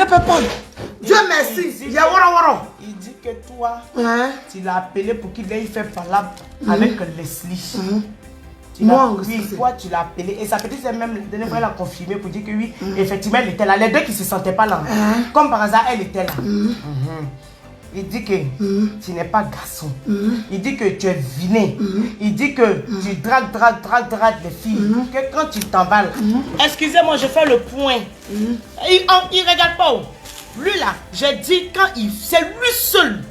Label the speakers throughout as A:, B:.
A: a pas peur. Dieu merci. Il y a wara.
B: Il dit que toi, tu l'as appelé pour qu'il aille faire palabre avec Leslie. Oui, toi tu l'as appelé. Et sa petite sœur même, la dernière fois, elle a confirmé pour dire que oui, effectivement, elle était là. Les deux qui ne se sentaient pas là. Comme par hasard, elle était là. Il dit que tu n'es pas garçon. Il dit que tu es vilain. Il dit que tu dragues les filles. Que quand tu t'emballes. Excusez-moi, je fais le point. Il regarde pas où. Lui là, j'ai dit quand il. C'est lui seul.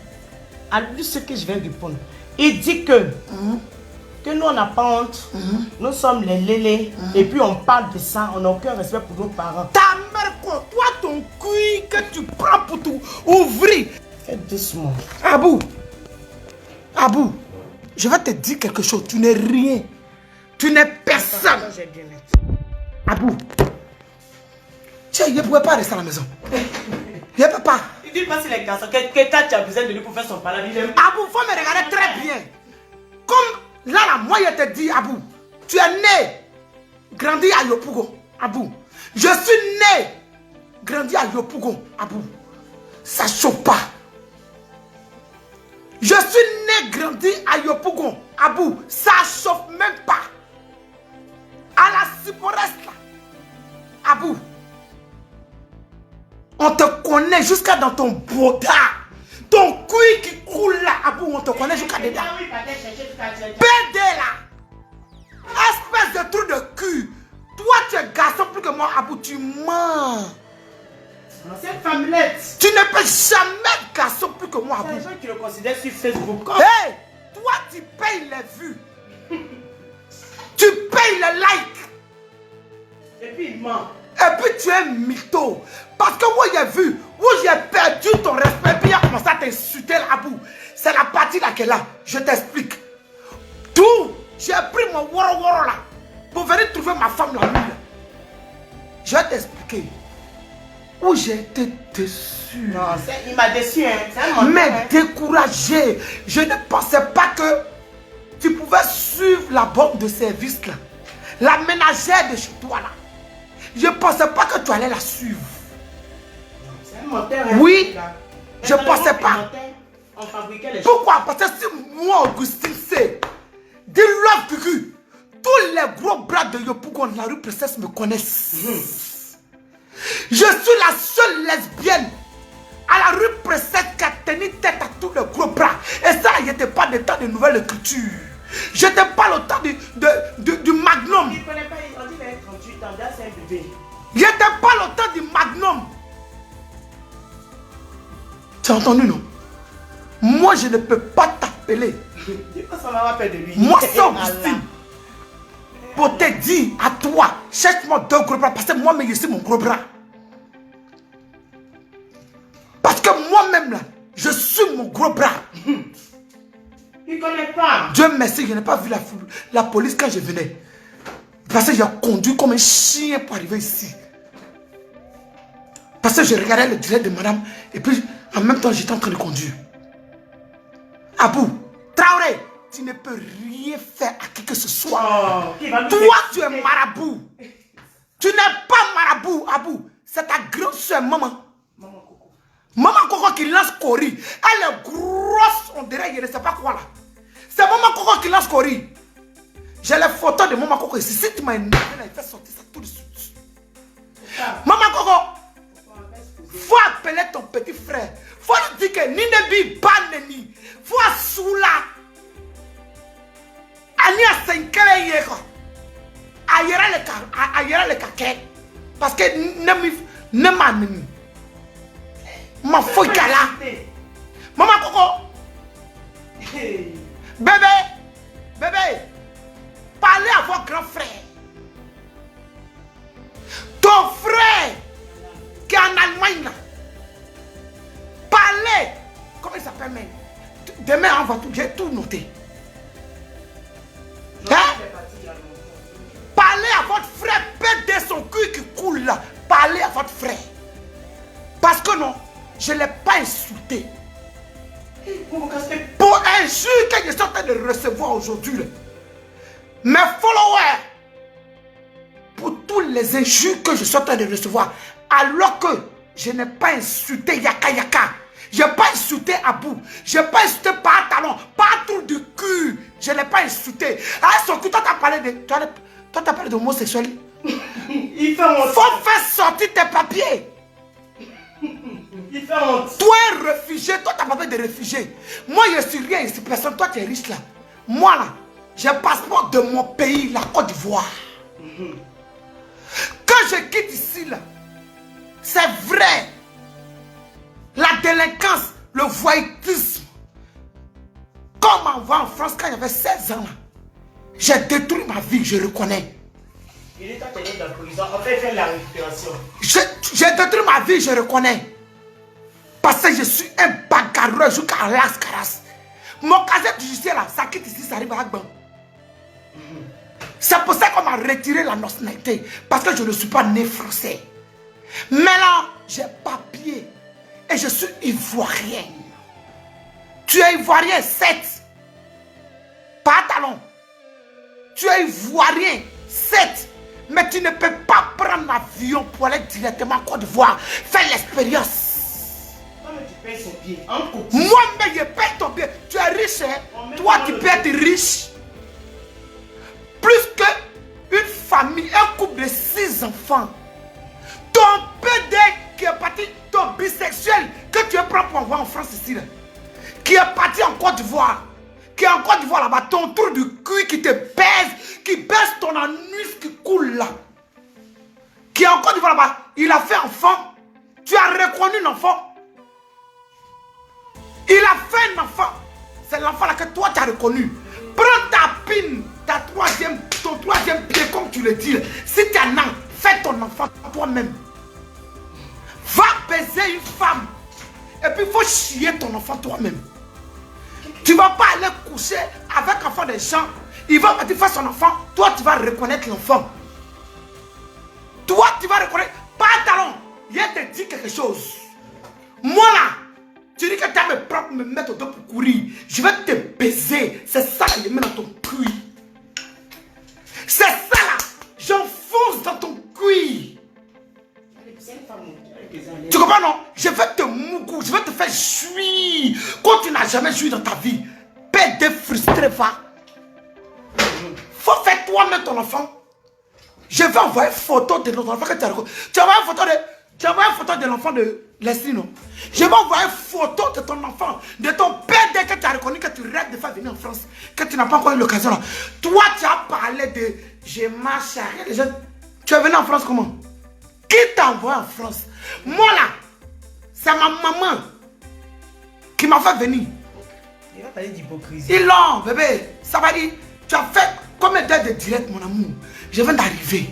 B: À lui ce que je vais répondre. Il dit que nous on n'a pas honte. Nous sommes les lélés. Et puis on parle de ça. On n'a aucun respect pour nos parents.
A: Ta mère quoi? Toi ton cul que tu prends pour tout ouvrir.
B: Fais doucement.
A: Abou, je vais te dire quelque chose. Tu n'es rien. Tu n'es personne. Abou, tiens, il ne pouvait pas rester à la maison. Il ne peut pas.
B: Il dit pas si les garçons, que tu as besoin de lui pour faire son palabre.
A: Abou, il faut me regarder très bien. Comme là, moi, je te dis, Abou, tu es né, grandi à Yopougon, Abou. Je suis né, grandi à Yopougon, Abou. Ça ne chauffe pas. Je suis né, grandi à Yopougon, Abou. Ça ne chauffe même pas. À la Ciporeste, là, Abou. On te connaît jusqu'à dans ton boda. Ton cuir qui coule là, Abou, on te connaît jusqu'à dedans. Pédé là. Espèce de trou de cul. Toi, tu es garçon plus que moi, Abou, tu mens.
B: Cette femmelette.
A: Tu ne peux jamais être garçon plus que moi, Abou.
B: Les gens qui le considèrent sur Facebook.
A: Hey, toi, tu payes les vues. Tu payes les likes.
B: Et puis il ment.
A: Et puis tu es mytho. Parce que moi j'ai vu, où j'ai perdu ton respect, puis il a commencé à t'insulter là-bas. C'est la partie là qu'elle a. Je t'explique. Tout, j'ai pris mon woro là pour venir trouver ma femme la nuit. Je vais t'expliquer. Où j'ai été déçu.
B: Non, il m'a déçu, hein.
A: Mais découragé. Je ne pensais pas que tu pouvais suivre la borne de service là. La ménagère de chez toi là. Je ne pensais pas que tu allais la suivre.
B: C'est un menteur.
A: Oui, je ne pensais pas.
B: On fabriquait les choses.
A: Pourquoi? Parce que si moi, Augustine, c'est de l'autre rue, tous les gros bras de Yopougon, la rue Princesse me connaissent. Je suis la seule lesbienne à la rue Princesse qui a tenu tête à tous les gros bras. Et ça, il n'était pas le temps de nouvelle écriture. Je n'étais pas le temps du magnum.
B: Il ne connaît pas, on dit qu'il a 38 ans, là c'est un bébé.
A: Je n'étais pas le temps du magnum. Tu as entendu, non? Moi, je ne peux pas t'appeler. Moi, c'est Augustine. Pour te dire à toi, cherche-moi deux gros bras. Parce que moi-même, je suis mon gros bras. Parce que moi-même, là, je suis mon gros bras.
B: Il ne connaît pas.
A: Dieu merci, je n'ai pas vu la police quand je venais. Parce que j'ai conduit comme un chien pour arriver ici. Parce que je regardais le direct de madame. Et puis, en même temps, j'étais en train de conduire. Abou, Traoré, tu ne peux rien faire à qui que ce soit. Toi, tu es marabout. Tu n'es pas marabout, Abou. C'est ta grande soeur, maman. Maman Coco qui lance Cori. Elle est grosse, on dirait, je ne sais pas quoi là. C'est Maman Coco qui lance Cori. J'ai les photos de Maman Coco ici. Si tu m'as énervé, il fait sortir ça tout de suite. Maman Coco, faut appeler ton petit frère. Faut lui dire que Ninebi Baneni. Faut assoula. Ani a 5 ans. Aïera le caquet. Parce que ne m'a mis. Ma fouille là. Maman Coco. Bébé. Parlez à votre grand frère. Ton frère qui est en Allemagne là. Parlez. Comment il s'appelle même? Demain on va tout, j'ai tout noté. Hein? Parlez à votre frère, perdez son cul qui coule là. Parlez à votre frère. Parce que non, je ne l'ai pas insulté. Pour un jus que je suis en train de recevoir aujourd'hui. Mes followers, pour tous les injures que je suis en train de recevoir, alors que je n'ai pas insulté Yaka Yaka. Je n'ai pas insulté Abou. Je n'ai pas insulté par talon, par trou du cul. Je n'ai pas insulté. À son cul, toi, tu as parlé de. Toi, tu as parlé d'homosexuel.
B: Il fait honte.
A: Faut faire sortir tes papiers.
B: Il fait honte.
A: Toi, un réfugié, toi, tu as pas besoin de réfugié. Moi, je suis rien ici, personne. Toi, tu es riche là. Moi, là, j'ai un passeport de mon pays, la Côte d'Ivoire. Quand je quitte ici, là, c'est vrai. La délinquance, le voyoutisme. Comme on voit en France quand j'avais 16 ans, là, j'ai détruit ma vie, je reconnais.
B: Il est dans la prison, on fait faire la récupération.
A: J'ai détruit ma vie, je reconnais. Parce que je suis un bagarreur jusqu'à Las Caras. Mon casier judiciaire là, ça quitte ici, ça arrive à Agban. C'est pour ça qu'on m'a retiré la nationalité. Parce que je ne suis pas né français. Mais là, j'ai papier. Et je suis ivoirien. Tu es ivoirien, 7. Pas talon. Tu es ivoirien, 7. Mais tu ne peux pas prendre l'avion pour aller directement en Côte d'Ivoire. Faire l'expérience.
B: Tu payes son pied.
A: Moi-même, je paye ton pied. Tu es riche, hein? Toi, tu peux être riche. Plus qu'une famille, un couple de 6 enfants. Ton PD qui est parti, ton bisexuel que tu prends pour envoyer en France ici, là, qui est parti en Côte d'Ivoire, qui est en Côte d'Ivoire là-bas, ton trou du cul qui te baise, qui baisse ton anus qui coule là, qui est en Côte d'Ivoire là-bas, il a fait enfant, tu as reconnu l'enfant, il a fait un enfant, c'est l'enfant là que toi tu as reconnu. Prends ta pine, ton troisième pied comme tu le dis, si tu en as, fais ton enfant toi-même. Va baiser une femme. Et puis il faut chier ton enfant toi-même. Tu ne vas pas aller coucher avec l'enfant des gens. Il va te faire son enfant. Toi, tu vas reconnaître l'enfant. Toi, tu vas reconnaître. Pas talon. Il te dit quelque chose. Moi là, tu dis que tu vas me mettre au dos pour courir. Je vais te baiser. C'est ça que je mets dans ton cul. C'est ça là. J'enfonce dans ton cul. Tu comprends non? Je vais te moucou, je vais te faire jouir quand tu n'as jamais joui dans ta vie. Père de frustré, va. Faut faire toi-même ton enfant. Je vais envoyer une photo de notre enfant que tu as reconnu. Tu envoies une photo de l'enfant de Leslie, non? Je vais envoyer une photo de ton enfant, de ton père dès que tu as reconnu que tu rêves de faire venir en France, que tu n'as pas encore eu l'occasion là. Toi, tu as parlé de je marche à rien. Tu es venu en France comment? Qui t'a envoyé en France? Moi là, c'est ma maman qui m'a fait venir.
B: Il va parler d'hypocrisie.
A: Ils l'ont, bébé. Ça va dire, tu as fait combien d'heures de direct, mon amour? Je viens d'arriver.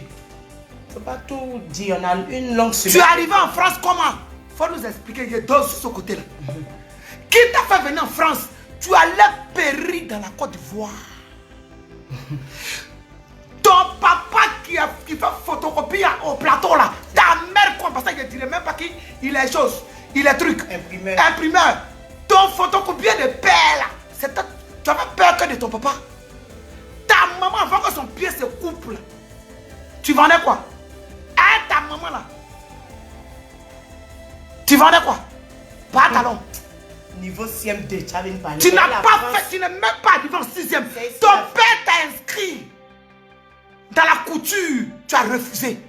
B: Faut pas tout dire, on a une longue semaine.
A: Tu es arrivé en France comment? Faut nous expliquer, je dors sur ce côté-là. Qui t'a fait venir en France? Tu allais périr dans la Côte d'Ivoire. Ton papa qui fait photocopie au plateau là, ta mère quoi, parce que je ne dirais même pas qu'il est chose, il est truc. Imprimeur. Ton photocopier de père là, tu avais peur que de ton papa. Ta maman avant que son pied se coupe là, tu vendais quoi? Hein, ta maman là, tu vendais quoi? Pas talon.
B: Niveau CM2, tu avais une parole.
A: Tu n'as pas fait, tu n'es même pas arrivé en 6e. Ton père t'a inscrit dans la couture, tu as refusé.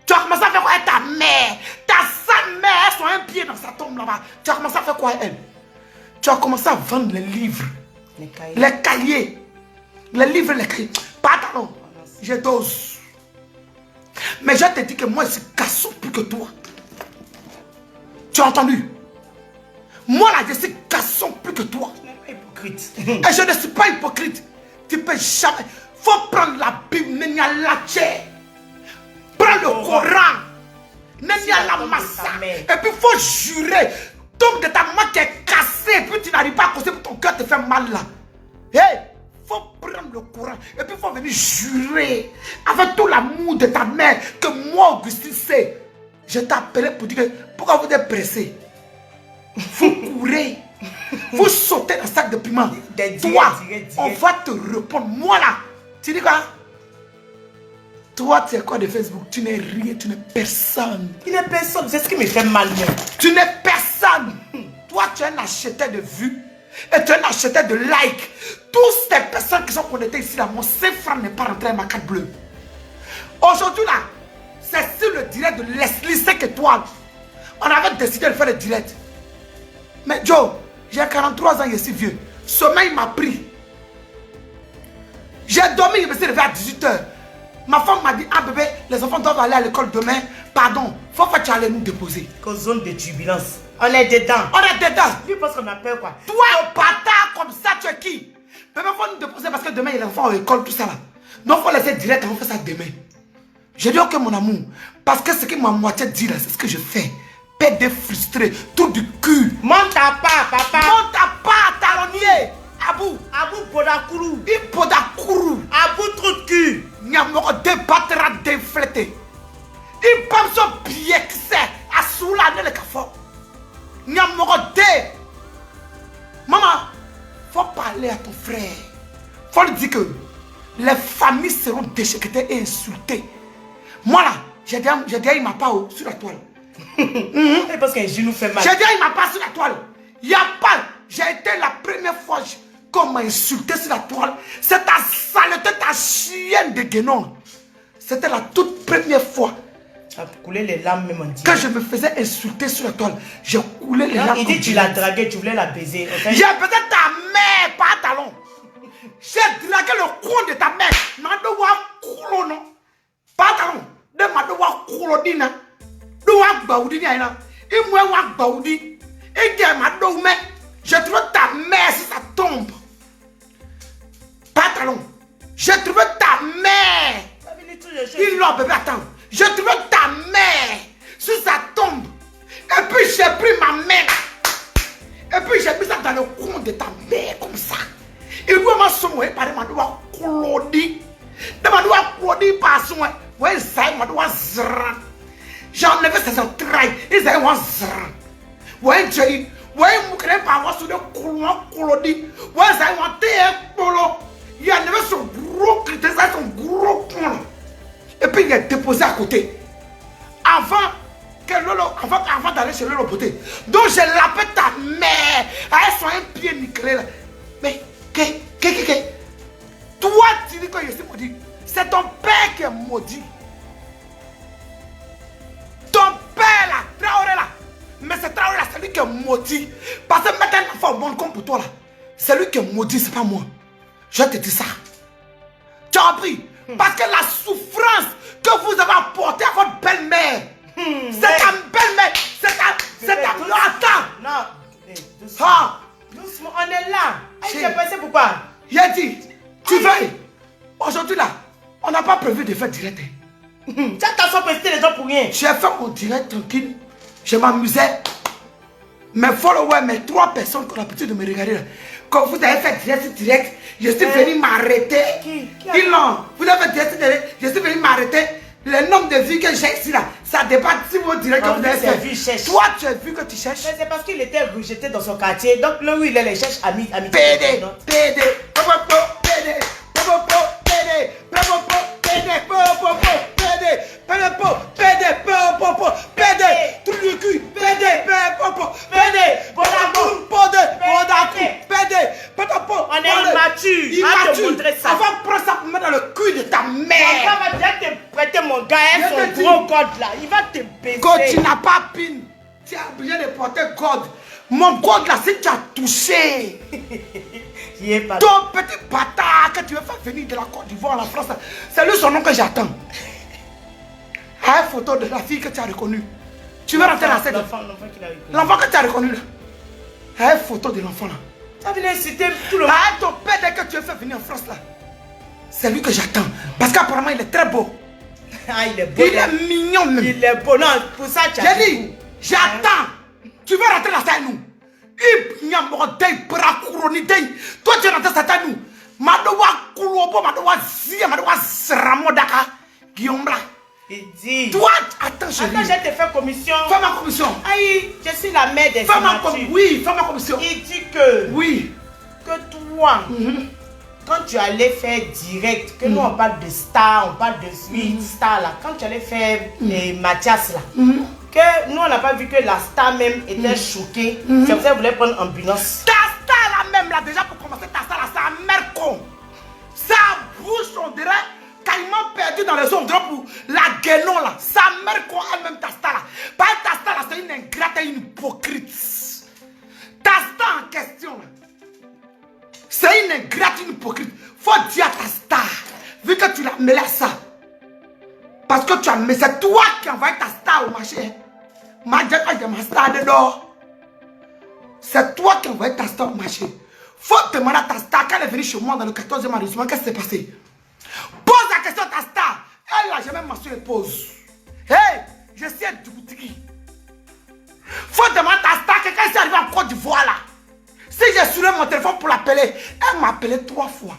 A: Tu as commencé à faire quoi avec ta mère? Ta sale mère, elle sont un pied dans sa tombe là-bas. Tu as commencé à faire quoi avec elle? Tu as commencé à vendre les livres, les cahiers, les livres, les cahiers. Pardon, je dose. Mais je te dis que moi, je suis garçon plus que toi. Tu as entendu? Moi là, je suis garçon plus que toi.
B: Tu n'es pas hypocrite.
A: Et je ne suis pas hypocrite. Tu peux jamais. Faut prendre la Bible, Nenya Lache. Prends le Coran, Nenya la Massa. Et puis il faut jurer. Donc de ta main qui est cassée, et puis tu n'arrives pas à causer pour ton cœur te fait mal là. Hey, faut prendre le Coran. Et puis il faut venir jurer avec tout l'amour de ta mère que moi, Augustine, c'est. Je t'appelais pour dire que pourquoi vous êtes pressé? Vous courez. Vous sautez dans le sac de piment. Toi, on va te répondre. Moi là, tu dis quoi? Toi, tu es quoi de Facebook? Tu n'es rien, tu n'es personne.
B: Il n'est personne, c'est ce qui me fait mal même.
A: Tu n'es personne. Toi, tu es un acheteur de vues et tu es un acheteur de likes. Toutes ces personnes qui sont connectées ici, là, mon 5 francs n'est pas rentré à ma carte bleue. Aujourd'hui, là, c'est sur le direct de Leslie 5 étoiles. On avait décidé de faire le direct. Mais Joe, j'ai 43 ans, je suis vieux. Sommeil m'a pris. J'ai dormi, je me suis levé à 18 h. Ma femme m'a dit, ah bébé, les enfants doivent aller à l'école demain. Pardon, faut que tu ailles nous déposer.
B: Qu'aux zone de turbulence. On est dedans.
A: On est dedans.
B: Lui pense qu'on a peur quoi.
A: Toi, bâtard comme ça, tu es qui? Bébé, faut nous déposer parce que demain, les enfants à l'école, tout ça là. Donc, faut laisser direct, on fait ça demain. J'ai dit, ok, mon amour. Parce que ce que ma moitié dit là, c'est ce que je fais. Pédé frustré, tout du cul.
B: Monte à pas, papa.
A: Monte à pas, talonnier. Abou.
B: Abou Podakuru.
A: Podakuru.
B: Abou trou de cul.
A: Nyamoro débattra déflété. Il parle son billet qui c'est à soulager le café. Nyamoro dé. Maman, faut parler à ton frère. Faut lui dire que les familles seront déchiquetées et insultées. Moi là, j'ai dit il m'a pas sur la toile.
B: Parce qu'un genou fait mal.
A: J'ai dit il m'a pas sur la toile. Il n'y a pas. J'ai été la première fois qu'on m'a insulté sur la toile. C'est ta saleté, ta chienne de guénon. C'était la toute première fois.
B: Tu as coulé les larmes même en disant.
A: Quand je me faisais insulter sur la toile, j'ai coulé les larmes.
B: Il dit tu l'as dragué, tu voulais la baiser.
A: J'ai baisé ta mère par talon. J'ai dragué le coin de ta mère. Madoua coulo non. Par talon. De Madoua coulo dina. Doua baoudi na. Et moi wa baoudi. Et que Madoua mais j'ai trouvé ta mère sur sa tombe. Par talon. J'ai trouvé ta mère. Il l'a bébé attends. J'ai trouvé ta mère sur sa tombe. Et puis j'ai pris ma main. Et puis j'ai mis ça dans le coin de ta mère comme ça. Et vous m'avez sommé par des madoua clodi. Des madoua clodi par soin. Ouais, ça m'a doit zran. J'ai enlevé ses entrailles. Ils avaient un zran. Ouais, j'ai. Ouais, vous créez par moi sur le couloir clodi. Ouais, ça a un thé polo. Il a enlevé son gros critique, son gros point. Et puis il est déposé à côté. Avant d'aller chez Lolo Beauté. Donc j'ai lapé ta mère. Elle soit un pied nickelé là. Mais, toi tu dis que je suis maudit. C'est ton père qui est maudit. Ton père là, Traoré là. Mais c'est Traoré là, c'est lui qui est maudit. Parce que mettre un enfant au bon compte pour toi là. C'est lui qui est maudit, c'est pas moi. Je te dis ça. Tu as appris? Parce que la souffrance que vous avez apportée à votre belle-mère, c'est ta belle-mère, c'est ta attends.
B: Non, doucement. Doucement, on est là. J'ai pensé pourquoi?
A: J'ai dit, tu veux. Aujourd'hui là, on n'a pas prévu de faire direct.
B: Tu as ta soeur prêté les gens pour rien.
A: J'ai fait mon direct tranquille. Je m'amusais. Mes followers, mes 3 personnes qui ont l'habitude de me regarder là. Quand vous avez fait direct, je suis venu m'arrêter. Ils l'ont. Vous avez fait direct, je suis venu m'arrêter. Le nombre de vues que j'ai ici là, ça dépasse si vous direct que vous avez fait. Toi, tu as vu que tu cherches.
B: Mais c'est parce qu'il était rejeté dans son quartier. Donc là où il est, il cherche amis.
A: PD. Tout le cul,
B: on est immature.
A: On va prendre ça pour mettre dans le cul de ta mère.
B: On va déjà te prêter mon gars, son gros code là. Il va te baiser.
A: Quand tu n'as pas pin, tu as obligé de porter code. Mon code là, si tu as touché. Ton petit bâtard que tu veux faire venir de la Côte d'Ivoire à la France, c'est lui son nom que j'attends. Une photo de la fille que tu as reconnue. Tu veux rentrer dans cette. L'enfant que tu as reconnu là. Une photo de l'enfant là.
B: Tu as venu citer tout le monde.
A: Ton père dès que tu veux faire venir en France là. C'est lui que j'attends. Parce qu'apparemment il est très beau.
B: Ah, il est beau.
A: Il est mignon même.
B: Il est beau. Non, pour ça tu as
A: dit. J'ai dit, j'attends. Tu veux rentrer dans cette nous. Toi tu rentres dans cette nous. Madoua Koulobo, Madoua Zia, Madoua Sramodaka. Guillaume là.
B: Il dit.
A: Toi, attends, chérie.
B: Attends, je vais te faire commission.
A: Fais ma commission.
B: Aïe, je suis la mère des
A: oui, fais ma commission.
B: Il dit que.
A: Oui.
B: Que toi, quand tu allais faire direct, que nous on parle de star, on parle de suite, star là, quand tu allais faire Mathias là, que nous on n'a pas vu que la star même était choquée, c'est pour ça qu'elle voulait prendre ambulance.
A: Ta star là même là, déjà pour commencer, ta star là, c'est un mère con. Sa bouche, on dirait, carrément perdu dans les ombres pour la guénon là. Sa mère con elle-même, ta star là. Pas ta star là, c'est une ingrate et une hypocrite. Ta star en question là. C'est une ingrate, une hypocrite. Faut dire à ta star, vu que tu l'as mêlé à ça. Parce que tu as mis, c'est toi qui as envoyé ta star au marché. Ma star dedans. C'est toi qui as envoyé ta star au marché. Faut demander à ta star quand elle est venue chez moi dans le 14e arrondissement, qu'est-ce qui s'est passé? Pose la question à ta star. Elle n'a jamais mentionné pause. Hey, je sais du boutique. Faut demander à ta star que quand elle est arrivée en Côte d'Ivoire là. Si j'ai soulevé mon téléphone pour l'appeler, elle m'a appelé 3 fois.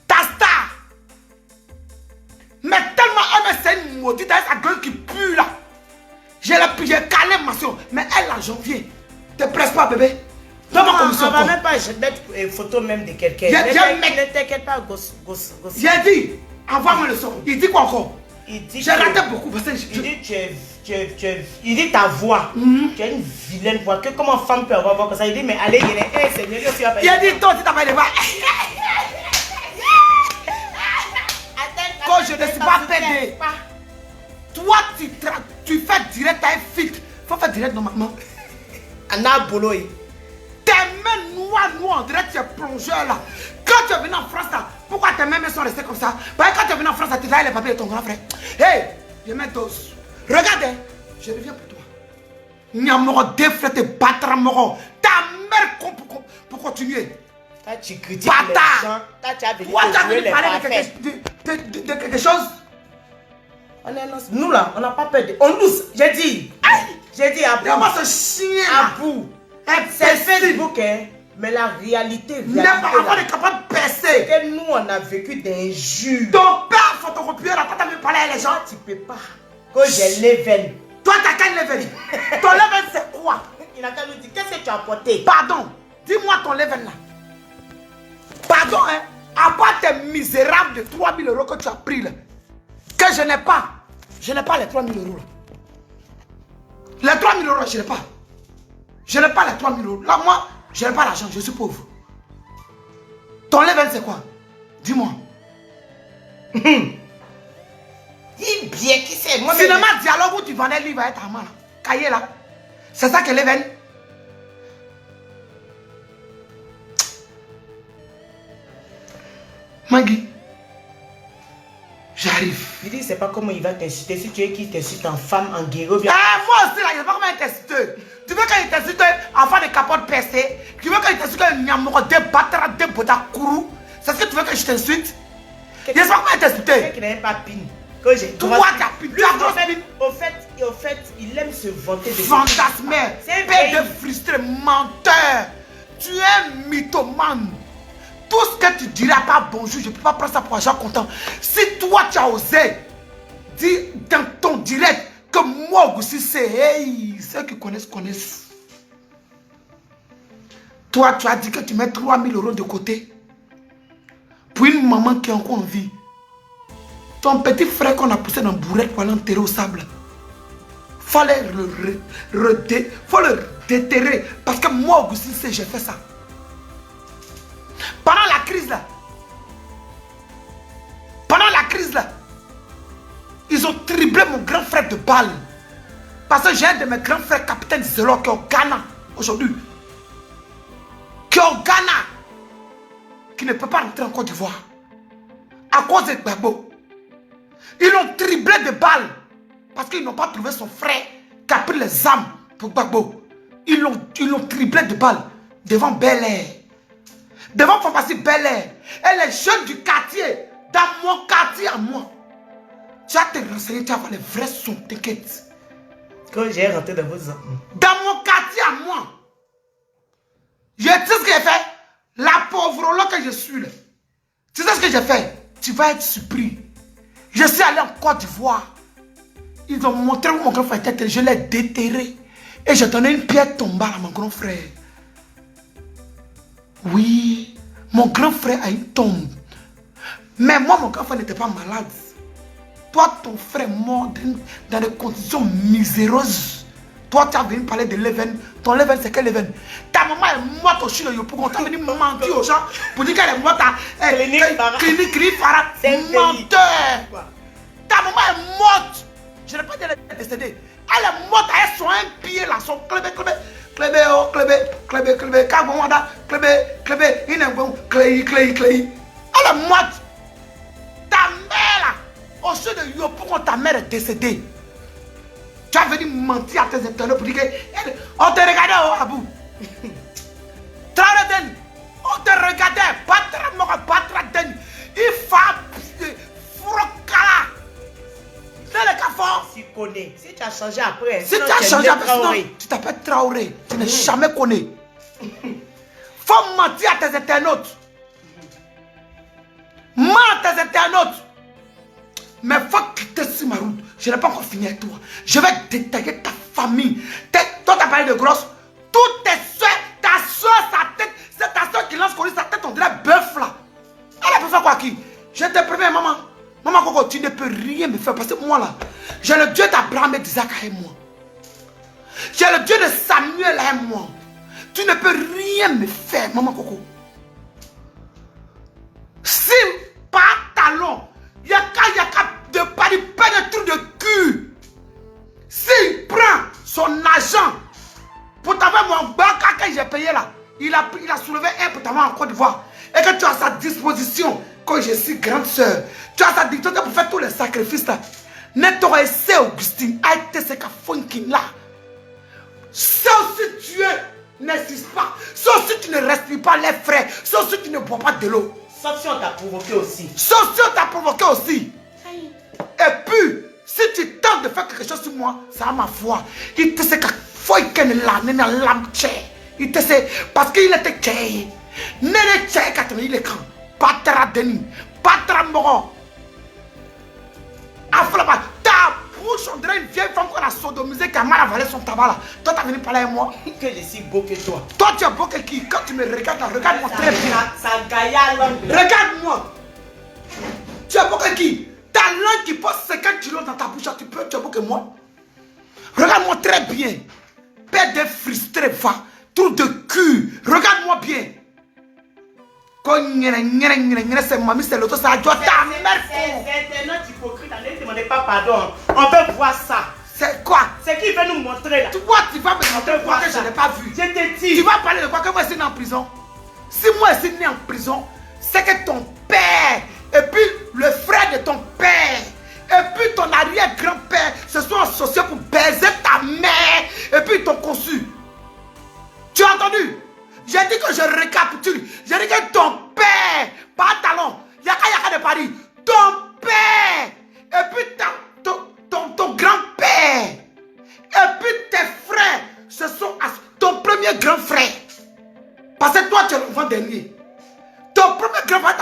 A: Ta star. Mais tellement elle me c'est une maudite, elle sa gueule qui pue là. J'ai calé ma soeur, mais elle en janvier. Te presse pas bébé.
B: Non, on va même pas mettre une photo même de quelqu'un. Ne t'inquiète pas, gosse.
A: J'ai dit, envoie-moi le son. Il dit quoi encore? J'ai raté beaucoup parce que
B: il dit ta voix. Tu as une vilaine voix. Que comment femme peut avoir comme ça? Il dit, mais allez, c'est mieux que tu vas pas.
A: Il a dit, toi, tu t'as pas les voix. Quand je ne suis pas pédé. Toi, tu fais direct à un filtre. Faut faire direct normalement.
B: Anna Boloy.
A: Tes mains noires, on dirait que tu es plongeur là. Quand tu es venu en France là, pourquoi tes mains sont restées comme ça? Parce que quand tu es venu en France là, tu travailles les papiers de ton grand frère. Hey, je mets dose. Regarde, je reviens pour toi. Nyamoro, déflète, battra moro. Ta mère pour continuer.
B: Toi, tu critiques les gens. Toi, tu as venu parler
A: de quelque chose.
B: Nous là, on n'a pas peur de... On nous... J'ai dit à vous.
A: Moi, ce chien
B: à vous. C'est Facebook, hein. Mais la réalité
A: n'importe est capable de percer.
B: Que nous, on a vécu d'injures.
A: Ton père photocopieur, quand tu as vu parler à les gens,
B: tu peux pas. Quand j'ai level.
A: Toi, tu as quel level? Ton level, c'est quoi?
B: Il a qu'à nous dire, qu'est-ce que tu as apporté?
A: Pardon, dis-moi ton level là. Pardon, hein. À part tes misérables de 3 000 € que tu as pris là, que je n'ai pas. Je n'ai pas les 3 000 € là. Les 3 000 €, je n'ai pas. Je n'ai pas les 3 000 €. Là, moi, je n'ai pas l'argent, je suis pauvre. Ton level, c'est quoi? Dis-moi.
B: Dis bien qui c'est.
A: Cinéma dialogue où tu vendais le livre à ta main là. Cahier là. C'est ça que level. Maggie. J'arrive.
B: Il dit, c'est pas comment il va t'insulter. Si tu es qui t'insulte en femme, en guerrier.
A: Moi aussi là, je sais pas comment il t'insulte. Tu veux qu'il t'insulte en femme de capote percée? Tu veux qu'il t'insulte un nyamoro, des battra, des boda kourou? C'est ce que tu veux que je t'insulte? Je sais pas comment il t'insulte.
B: Quelqu'un qui n'avait pas pine. Toi,
A: tu as pine. Tu as grosse pine.
B: Au fait, il aime se vanter de
A: fantasmeur, père de frustré, menteur. Tu es mythomane. Tout ce que tu diras pas bonjour, je ne peux pas prendre ça pour argent comptant. Si toi tu as osé dire dans ton direct que moi aussi c'est hey, ceux qui connaissent. Toi tu as dit que tu mets 3 000 € de côté pour une maman qui est encore en vie. Ton petit frère qu'on a poussé dans le bourrette pour aller enterrer au sable. Faut le déterrer parce que moi aussi j'ai fait ça. Pendant la crise là, ils ont triplé mon grand frère de balle. Parce que j'ai un de mes grands frères, capitaine Zélo, qui est au Ghana aujourd'hui. Qui est au Ghana. Qui ne peut pas rentrer en Côte d'Ivoire. À cause de Gbagbo. Ils l'ont triplé de balles. Parce qu'ils n'ont pas trouvé son frère qui a pris les armes pour Gbagbo. Ils l'ont triplé de balles devant Bel Air. Devant Pharmacie Bel Air. Et les jeunes du quartier, dans mon quartier à moi. Tu vas te renseigner, tu vas voir les vrais sons, t'inquiète.
B: Quand j'ai rentré dans vos hommes.
A: Dans mon quartier à moi. Je sais ce que j'ai fait. La pauvre là que je suis là. Tu sais ce que j'ai fait? Tu vas être surpris. Je suis allé en Côte d'Ivoire. Ils ont montré où mon grand frère était. Je l'ai déterré. Et j'ai donné une pierre tombale à mon grand frère. Oui, Mon grand frère a une tombe. Mais moi, mon grand frère n'était pas malade. Toi, ton frère est mort dans des conditions miséreuses. Toi, tu as venu parler de l'Even. Ton Leven, c'est quel Leven? Ta maman est morte au Chine. On t'a venu mentir aux gens pour dire qu'elle est morte à Clinique Farah. Menteur. Ta maman est morte. Je n'ai pas dit qu'elle est décédée. Elle est morte avec son un pied là. Son clébé. Elle est morte. Ta mère là, au sud de Yo, pourquoi ta mère est décédée? Tu as venu mentir à tes internautes pour dire que on te regardait au Abou. Traden, on te regardait. Patra Den. Il faut frocala. C'est le cafard.
B: Tu connais. Si tu as changé après.
A: Si tu as changé après, sinon, tu t'appelles Traoré. Tu n'es jamais connu. Faut mentir à tes internautes. Mens à tes internautes. Mais faut quitter sur ma route. Je n'ai pas encore fini avec toi. Je vais détailler ta famille. Toi, tu as parlé de grosse. Toutes tes soeurs, ta soeur, sa tête. C'est ta soeur qui lance sa tête, on dirait bœuf là. Elle a besoin quoi qui? Je te promets, maman. Maman Coco, tu ne peux rien me faire. Parce que moi là, j'ai le Dieu d'Abraham et d'Isaac avec moi. J'ai le Dieu de Samuel avec moi. Tu ne peux rien me faire, maman Coco. Si par talon, yaka de Paris, pas de trou de cul. S'il prend son argent pour t'avoir mon baka que j'ai payé là, il a soulevé un pour t'avoir en Côte d'Ivoire. Et que tu as à sa disposition, quand je suis grande soeur, tu as à sa disposition pour faire tous les sacrifices là. Ne t'aurais essayé, Augustine, a été ce qu'a funky là. Sauf si Dieu n'existe pas, sauf si tu ne respires pas les frères, sauf si tu ne bois pas de l'eau.
B: Sauf si on t'a provoqué aussi.
A: Sauf si on t'a provoqué aussi. Et puis, si tu tentes de faire quelque chose sur moi, ça a ma foi. Il te sait qu'il faut qu'il il te sait parce qu'il était tché. Nene tché quand il est quand. Patra Denis, Patra Moro. Aflaba, ta bouche, on dirait une vieille femme qu'on a sodomisée qui a mal avalé son tabac là. Toi, t'as venu parler avec moi.
B: Que je suis beau que toi.
A: Toi, tu es beau que qui? Quand tu me regardes, regarde-moi très bien.
B: Ça gaillard.
A: Regarde-moi. Tu es beau que qui? Ta langue qui pose 50 kilos dans ta bouche, tu es beau que moi. Regarde-moi très bien. Père de frustré, va. Trou de cul. Regarde-moi bien. C'est mamie, c'est l'autre, ça doit ta mère.
B: C'est notre hypocrite, ne demandez pas pardon. On peut voir ça.
A: C'est quoi?
B: C'est qui veut nous montrer là.
A: Toi, tu vas me montrer quoi que je n'ai pas vu.
B: Je te dis.
A: Tu vas parler de quoi que moi je suis né en prison. Si moi je suis né en prison, c'est que ton père, et puis le frère de ton père, et puis ton arrière-grand-père se sont associés pour baiser ta mère, et puis ton conçu. Tu as entendu? J'ai dit que je récapitule. J'ai dit que ton père, pas talon, yaka de Paris, ton père, et puis ton grand-père, et puis tes frères, ce sont ton premier grand frère. Parce que toi, tu es l'enfant dernier. Ton premier grand frère,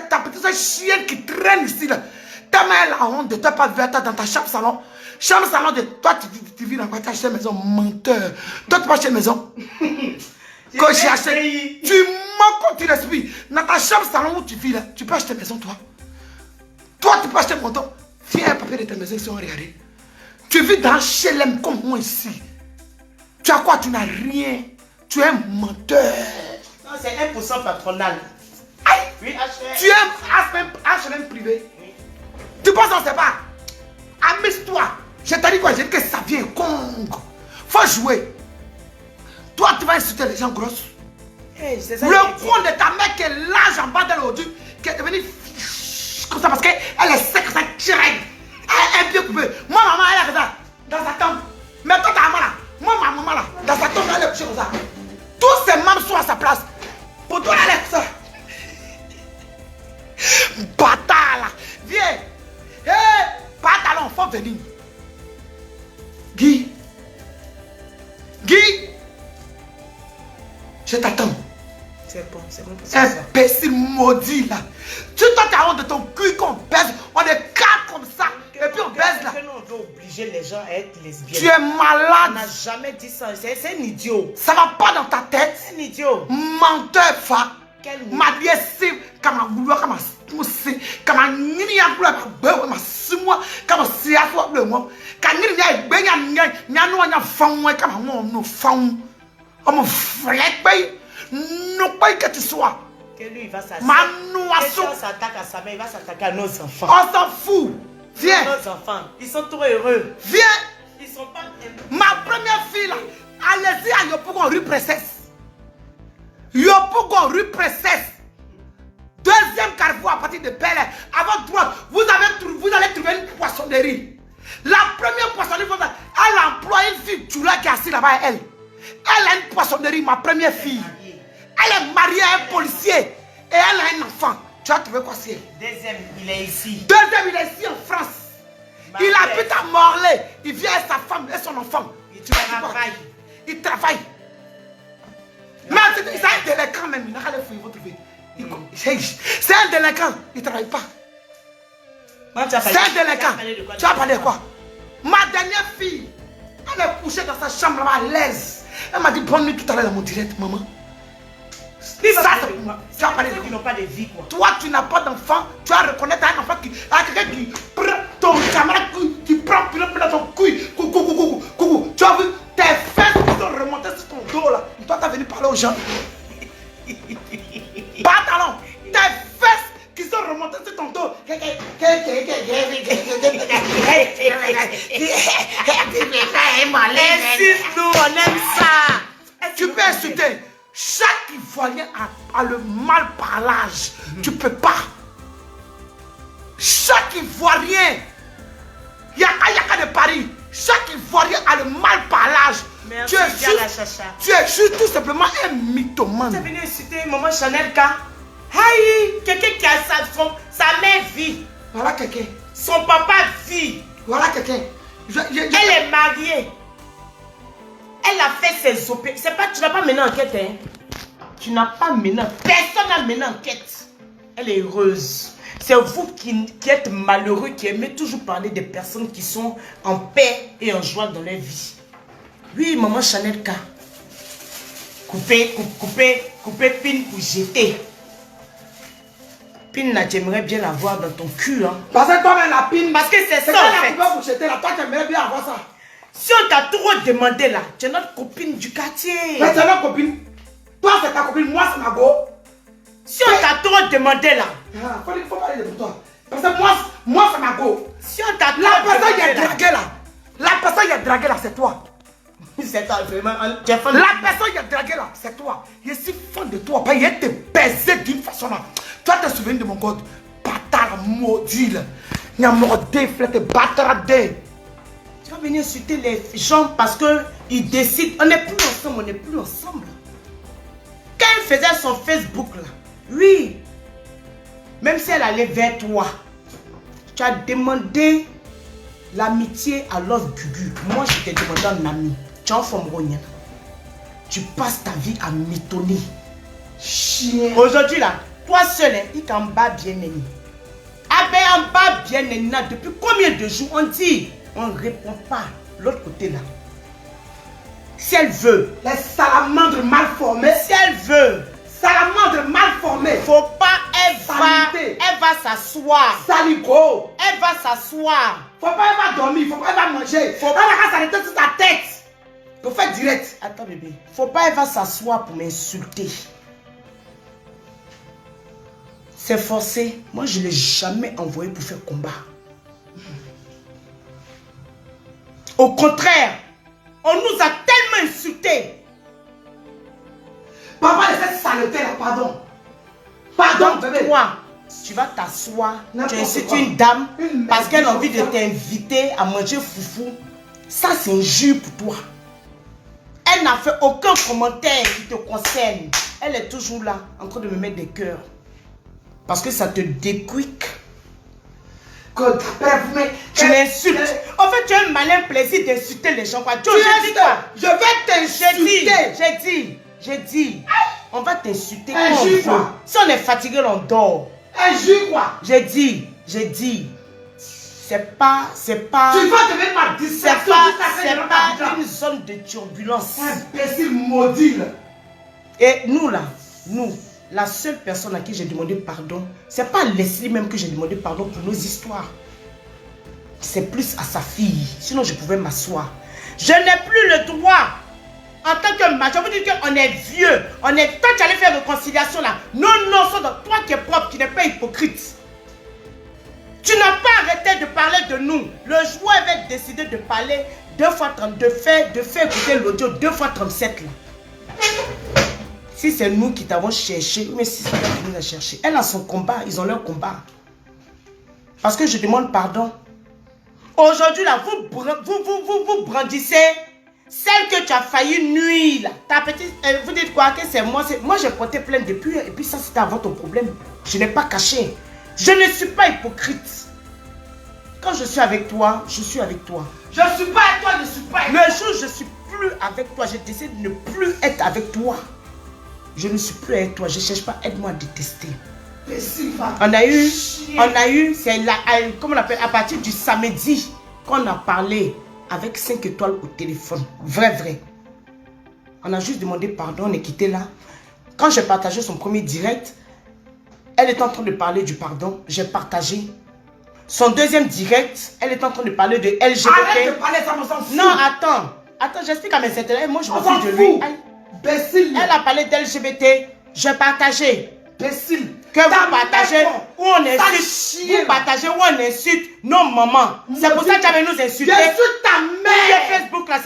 A: ta petite chienne qui traîne ici, là. Ta mère a honte de te pas vu dans ta chambre salon. Chambre salon de toi, tu vis dans quoi? Tu as acheté une maison, menteur. Toi, tu vas acheter une maison. Quand j'ai acheté, tu mens quand tu respires. Dans ta chambre salon où tu vis là, tu peux acheter une maison, toi. Toi, tu peux acheter un montant. Tiens un papier de ta maison si on regarde. Tu vis dans HLM comme moi ici. Tu as quoi? Tu n'as rien. Tu es un menteur.
B: Non, c'est 1% patronal.
A: Aïe!
B: Oui,
A: tu es un HLM privé. Oui. Tu penses qu'on ne sait pas? Amuse-toi. Je t'ai dit quoi? J'ai dit que ça vient Kong. Faut jouer. Toi, tu vas insulter les gens grosses.
B: Hey,
A: le coin de ta mère qui est large en bas de l'audu, qui est devenue comme ça parce qu'elle est sec, ça tire. Elle est un pied coupé. Moi, maman, elle est comme ça, dans sa tombe. Mais toi, ta maman là, moi, ma maman là, dans sa tombe, elle est couchée comme ça. Tous ses membres sont à sa place. Pour toi, elle est comme ça. Bâtard là, viens. Hé, pantalon, faut venir. Guy. Je t'attends.
B: C'est bon.
A: Imbécile maudit là. Tu t'as honte de ton cul qu'on baise. On est quatre comme ça. Et puis on baise là.
B: On doit obliger les gens à être lesbiennes.
A: Tu es malade.
B: On n'a jamais dit ça. C'est un idiot.
A: Ça va pas dans ta tête.
B: C'est un idiot.
A: Menteur, fa. Marié, c'est comme un boulot, comme un moussé, comme un nid à boulot, comme un simois, comme un siafois le mot. Quand il y a un bain, il y a un fond, comme un mot, no fond. On me flèche, non pas que tu sois.
B: Que lui, il va s'attaquer.
A: Manoisson.
B: Quand on s'attaque à sa mère, il va s'attaquer à nos enfants.
A: On s'en fout. Viens.
B: Nos enfants, ils sont trop heureux.
A: Viens.
B: Ils sont pas.
A: Ma première fille là, allez-y à Yopougon rue Princesse. Yopougon rue Princesse. Deuxième carrefour à partir de Bel-Air. À votre droite, vous allez trouver une poissonnerie. La première poissonnerie, elle emploie une fille Tchoula qui est assise là-bas, elle. Elle a une poissonnerie, ma première fille. Elle est mariée à un policier et elle a un enfant. Tu as trouvé quoi c'est?
B: Deuxième, il est ici.
A: Deuxième, il est ici en France. Il habite à Morlaix. Il vient avec sa femme et son enfant.
B: Il travaille.
A: Il travaille. Mais c'est un délinquant même. Il n'a pas les fouilles, vous trouvez. C'est un délinquant. Il ne travaille pas. C'est un délinquant. Tu as parlé de quoi? Ma dernière fille, elle est couchée dans sa chambre à l'aise. Elle m'a dit bonne nuit tout à l'heure dans mon direct, maman. Ça, tu as parlé de quoi?
B: Ils n'ont pas de vie, quoi.
A: Toi, tu n'as pas d'enfant. Tu vas reconnaître un enfant qui a quelqu'un qui prend ton camarade, qui prend dans ton couille. Coucou. Tu as vu tes fesses qui sont remontées sur ton dos là. Toi, tu as venu parler aux gens. Pantalon. Tes fesses qui sont remontées sur ton dos.
B: Insulte-nous, on aime ça.
A: Tu peux insulter. Chaque Ivoirien a le mal parlage. Tu peux pas. Chaque Ivoirien, il y a de Paris. Chaque Ivoirien a le mal parlage.
B: Merci,
A: tu es juste tout simplement un mythomane.
B: Tu es venu insulter maman Chanel K. Aïe, quelqu'un qui a sa mère vit.
A: Voilà quelqu'un.
B: Son papa vit.
A: Voilà quelqu'un.
B: Elle est mariée. Elle a fait ses opérations. C'est pas, tu n'as pas mené enquête, hein? Tu n'as pas mené. Personne n'a mené enquête. Elle est heureuse. C'est vous qui êtes malheureux, qui aimez toujours parler des personnes qui sont en paix et en joie dans leur vie. Oui, maman Chanel K. Coupez pin pour jeter. Pin là, j'aimerais bien l'avoir dans ton cul, hein.
A: Parce que toi-même la pin.
B: Parce que c'est ça, en fait.
A: Pour jeter là, toi, tu aimerais bien avoir ça.
B: Si on t'a trop demandé là, tu es notre copine du quartier.
A: Mais c'est notre copine. Toi, c'est ta copine, moi, c'est ma go.
B: Si on t'a trop demandé là.
A: Faut parler de toi. Parce que moi, c'est ma go.
B: Si on t'a trop
A: La personne qui
B: demandé
A: est draguée là. La personne qui est draguée là, c'est toi.
B: C'est toi, vraiment.
A: La personne qui est draguée là, c'est toi. Je suis fan de toi. Il te baisé d'une façon là. Toi, tu te souviens de mon code. Bâtard maudit là. Il y a mordé, flette, bâtard.
B: Tu vas venir insulter les gens parce qu'ils décident. On n'est plus ensemble, Quand elle faisait son Facebook là, oui, même si elle allait vers toi, tu as demandé l'amitié à Love Gugu. Moi, je t'ai demandé un ami. Tu es en forme, tu passes ta vie à mitonner. Chien. Aujourd'hui là, toi seul, il t'en bat bien aimé. Ah ben en bas bien aimé, depuis combien de jours on dit? On ne répond pas. L'autre côté là. Si elle veut.
A: Les salamandres mal formées.
B: Si elle veut.
A: Salamandres mal formées.
B: Faut pas, elle va s'asseoir.
A: Saligo.
B: Elle va s'asseoir.
A: Faut pas, elle va dormir. Faut pas, elle va manger. Faut pas, elle va s'arrêter sur ta tête. Pour faire direct.
B: Attends bébé. Faut pas, elle va s'asseoir pour m'insulter. C'est forcé. Moi, je ne l'ai jamais envoyé pour faire combat. Au contraire, on nous a tellement insultés.
A: Papa, de cette saleté là, pardon. Pardon, bébé.
B: Toi, tu vas t'asseoir. Tu insultes une dame parce qu'elle a envie de t'inviter à manger foufou. Ça, c'est injure pour toi. Elle n'a fait aucun commentaire qui te concerne. Elle est toujours là, en train de me mettre des cœurs. Parce que ça te déquique. Tu l'insultes. En fait, tu as un malin plaisir d'insulter les gens. Quoi. Joe, je dis quoi?
A: Je vais t'insulter.
B: J'ai dit. On va t'insulter. Si on est fatigué, on dort.
A: Injure quoi?
B: J'ai dit. C'est pas.
A: Tu vas devenir ma distraction.
B: C'est pas une zone de turbulence.
A: Imbécile maudit là.
B: Et nous là, nous, la seule personne à qui j'ai demandé pardon, c'est pas Leslie même que j'ai demandé pardon pour nos histoires. C'est plus à sa fille. Sinon, je pouvais m'asseoir. Je n'ai plus le droit, en tant que major, vous dites qu'on est vieux. Toi, tu allais faire réconciliation là. Non, c'est toi qui es propre, qui n'est pas hypocrite. Tu n'as pas arrêté de parler de nous. Le jour avait décidé de parler 2 fois 30, de faire écouter l'audio 2 fois 37 là. Si c'est nous qui t'avons cherché, mais si c'est toi qui nous a cherché, elle a son combat, ils ont leur combat. Parce que je demande pardon. Aujourd'hui là, vous brandissez celle que tu as failli nuire là. Ta petite, vous dites quoi que c'est moi? Moi j'ai porté plainte depuis, et puis ça c'était avant ton problème. Je n'ai pas caché. Je ne suis pas hypocrite. Quand je suis avec toi, je suis avec toi.
A: Je ne suis pas avec toi, je ne suis pas avec toi.
B: Le jour où je ne suis plus avec toi, j'ai décidé de ne plus être avec toi. Je ne suis plus avec toi, je ne cherche pas, aide-moi à détester.
A: Mais si,
B: on a eu, c'est là, comment on appelle, à partir du samedi, qu'on a parlé avec 5 étoiles au téléphone. Vrai. On a juste demandé pardon, on est quitté là. Quand j'ai partagé son premier direct, elle est en train de parler du pardon, j'ai partagé. Son deuxième direct, elle est en train de parler de LGBT.
A: Arrête de parler, ça me s'en fout.
B: Non, attends, j'explique à mes intérêts. Moi, je m'en fous de lui. Elle a parlé d'LGBT, j'ai partagé.
A: Bécile.
B: Que vous partagez ou on insulte. Vous partagez ou on insulte nos mamans. C'est pour ça que tu avais nous insulter.
A: Je suis ta mère.
B: Facebook là,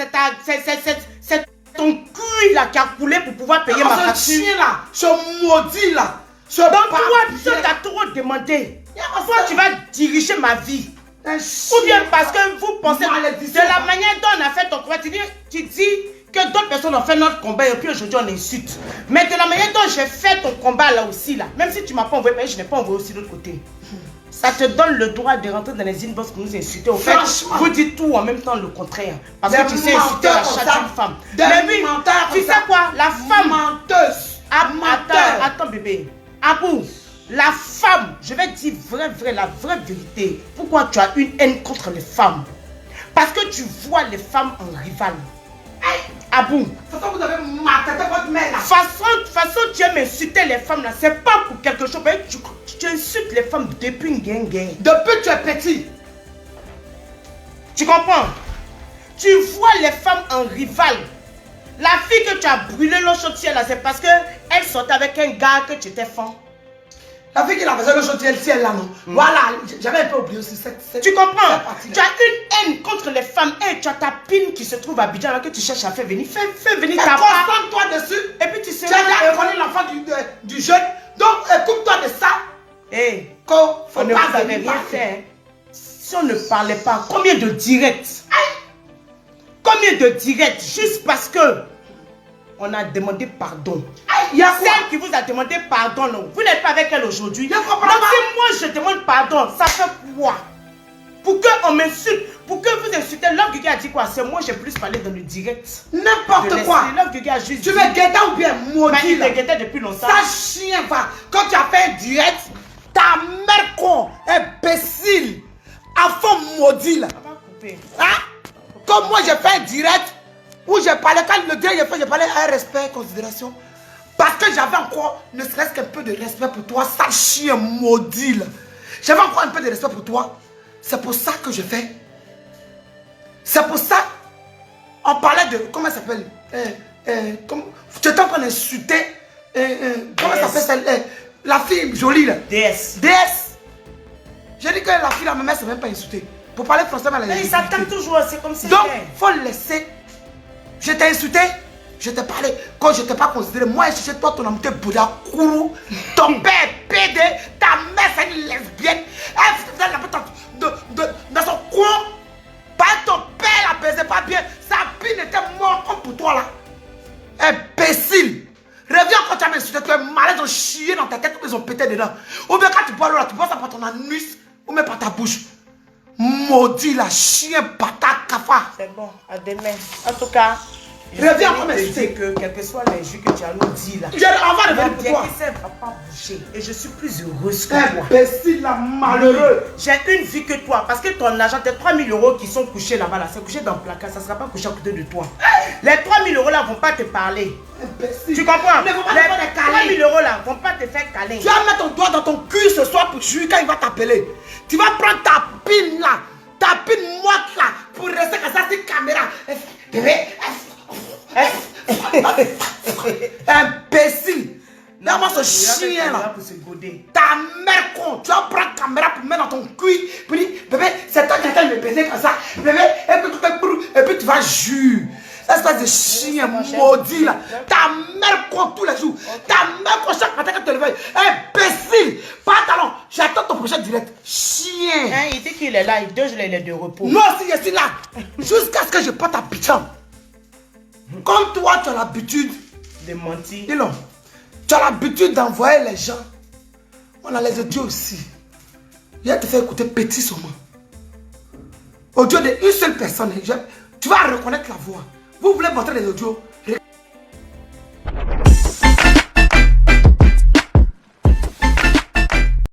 B: c'est ton cul là qui a coulé pour pouvoir payer ma facture.
A: Ce chien là, ce maudit là.
B: Donc toi, tu as trop demandé. Toi, tu vas diriger ma vie. Ou bien parce que vous pensez de la manière dont on a fait ton combat, tu dis que d'autres personnes ont fait notre combat et puis aujourd'hui on insulte. Mais de la manière dont j'ai fait ton combat là aussi là, même si tu m'as pas envoyé, je n'ai pas envoyé aussi de l'autre côté. Ça te donne le droit de rentrer dans les inbox pour nous insulter. Au fait, vous dites tout en même temps le contraire. Parce que tu sais insulter la chatte d'une femme. Mais oui, tu sais quoi? La femme menteuse. Attends bébé. Abou, la femme, je vais dire la vraie vérité. Pourquoi tu as une haine contre les femmes? Parce que tu vois les femmes en rival. Abou,
A: façon vous avez maltraité votre mère là.
B: Façon tu aimes insulter les femmes là, c'est pas pour quelque chose. Tu insultes les femmes depuis une guinguin.
A: Depuis que tu es petit.
B: Tu comprends? Tu vois les femmes en rival. La fille que tu as brûlé l'eau chaude là, c'est parce qu'elle sortait avec un gars que tu étais fan.
A: La fille qui a besoin de l'eau chaude ciel là non. Voilà, j'avais un peu oublié aussi cette.
B: Tu comprends? Tu as une haine contre les femmes et tu as ta pine qui se trouve à Abidjan là que tu cherches à faire venir. Fais venir ta part.
A: Concentre-toi dessus.
B: Et puis tu seras.
A: Tu as déjà l'enfant du jeune. Donc écoute-toi de ça.
B: On ne vous avait rien fait. Si on ne parlait pas, combien de directs? Combien de directs juste parce que on a demandé pardon? Il y a celle qui vous a demandé pardon, non? Vous n'êtes pas avec elle aujourd'hui. Donc si moi je demande pardon, ça fait quoi? Pour qu'on m'insulte, pour que vous insultez, Love Guigui a dit quoi? C'est moi j'ai plus parlé dans le direct.
A: N'importe quoi.
B: Love Guigui a juste.
A: Tu veux guetter ou bien maudit?
B: Il te guettait depuis longtemps.
A: Ça chien va. Quand tu as fait un direct, ta mère con, imbécile, à fond maudit là. Hein? Comme moi j'ai fait un direct où j'ai parlé, quand le direct j'ai parlé à un respect, considération. Parce que j'avais encore, ne serait-ce qu'un peu de respect pour toi, sale chien maudit là. J'avais encore un peu de respect pour toi. C'est pour ça que je fais. C'est pour ça. On parlait de, comment ça s'appelle? Tu étais en train d'insulter. Comment ça s'appelle? La fille jolie là.
B: DS.
A: J'ai dit que la fille là, ma mère ne s'est même pas insultée. Pour parler français,
B: mais il s'attend toujours, c'est comme ça.
A: Donc, il faut le laisser. Je t'ai insulté, je t'ai parlé. Quand je ne t'ai pas considéré, moi, chez toi, ton amour était Bouddha Kourou. Ton père est pédé, ta mère c'est une lesbienne. Elle faisait la petite dans son coin. Ton père la baisait pas bien. Sa pine était morte comme pour toi là. Imbécile. Reviens quand tu as insulté, tu es malade, ils ont chié dans ta tête, ils ont pété dedans. Ou bien quand tu bois l'eau là, tu bois ça par ton anus ou même par ta bouche. Maudit la chien, patate, cafard.
B: C'est bon, à demain. En tout cas,
A: Reviens encore m'expliquer.
B: Que quel que soit les jus que tu as nous dit là.
A: On va revenir pour toi.
B: Ça ne va pas bouger. Et je suis plus heureuse que toi.
A: Imbécile là, malheureux.
B: J'ai une vie que toi. Parce que ton argent, tes 3 000 € qui sont couchés là-bas, là, c'est couché dans le placard. Ça ne sera pas couché à côté de toi. Les 3 000 € là ne vont pas te parler.
A: Imbécile.
B: Tu comprends?
A: Ne vont pas te faire des câlins.
B: 3 000 € là ne vont pas te faire câlin.
A: Tu vas mettre ton doigt dans ton cul ce soir pour jouer quand il va t'appeler. Tu vas prendre ta pine là, ta pine moite là, pour rester comme ça sur caméra. Bébé. Imbécile. Là-moi ce chien là. Ta mère con. Tu vas prendre la caméra pour mettre dans ton cul. Pour dire, bébé, c'est toi qui as me baiser comme ça. Bébé, et puis tu vas jurer. Espèce de chien maudit là. Ta mère con tous les jours. Ta mère con chaque matin quand tu te réveilles. Imbécile. Pantalon. J'attends ton prochain direct. Chien.
B: Hein, il dit qu'il est là. Il 2 jours il est de repos.
A: Non, si je suis là. Jusqu'à ce que je porte ta picham. Comme toi, tu as l'habitude
B: de mentir.
A: Et non. Tu as l'habitude d'envoyer les gens. On a les audios aussi. Je vais te faire écouter petit seulement. Audio d'une seule personne. Tu vas reconnaître la voix. Vous voulez montrer les audios?